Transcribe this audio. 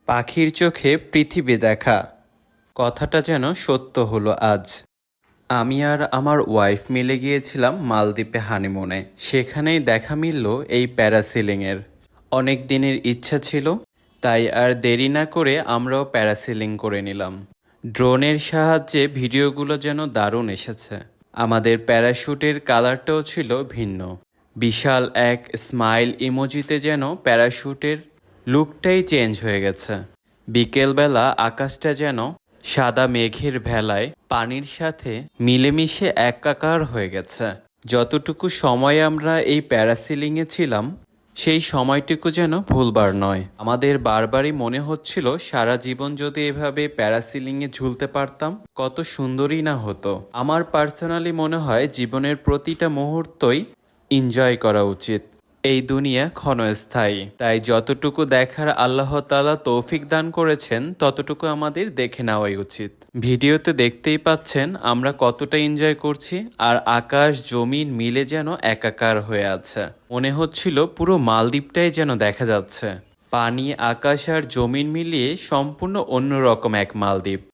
পাখির চোখে পৃথিবী দেখা কথাটা যেন সত্য হলো আজ। আমি আর আমার ওয়াইফ মিলে গিয়েছিলাম মালদ্বীপে হানিমুনে। সেখানেই দেখা মিলল এই প্যারাসিলিংয়ের। অনেক দিনের ইচ্ছা ছিল, তাই আর দেরি না করে আমরাও প্যারাসিলিং করে নিলাম। ড্রোনের সাহায্যে ভিডিওগুলো যেন দারুণ এসেছে। আমাদের প্যারাশুটের কালারটাও ছিল ভিন্ন। বিশাল এক স্মাইল ইমোজিতে যেন প্যারাশুটের লুকটাই চেঞ্জ হয়ে গেছে। বিকেলবেলা আকাশটা যেন সাদা মেঘের ভেলায় পানির সাথে মিলেমিশে একাকার হয়ে গেছে। যতটুকু সময় আমরা এই প্যারাসিলিংয়ে ছিলাম, সেই সময়টুকু যেন ভুলবার নয়। আমাদের বারবারই মনে হচ্ছিল সারা জীবন যদি এভাবে প্যারাসিলিংয়ে ঝুলতে পারতাম, কত সুন্দরই না হতো। আমার পার্সোনালি মনে হয় জীবনের প্রতিটা মুহূর্তই এনজয় করা উচিত। এই দুনিয়া ক্ষণস্থায়ী, তাই যতটুকু দেখার আল্লাহ তাআলা তৌফিক দান করেছেন ততটুকু আমাদের দেখে নেওয়াই উচিত। ভিডিওতে দেখতেই পাচ্ছেন আমরা কতটা এনজয় করছি, আর আকাশ জমিন মিলে যেন একাকার হয়ে আছে। মনে হচ্ছিল পুরো মালদ্বীপটাই যেন দেখা যাচ্ছে। পানি আকাশ আর জমিন মিলিয়ে সম্পূর্ণ অন্যরকম এক মালদ্বীপ।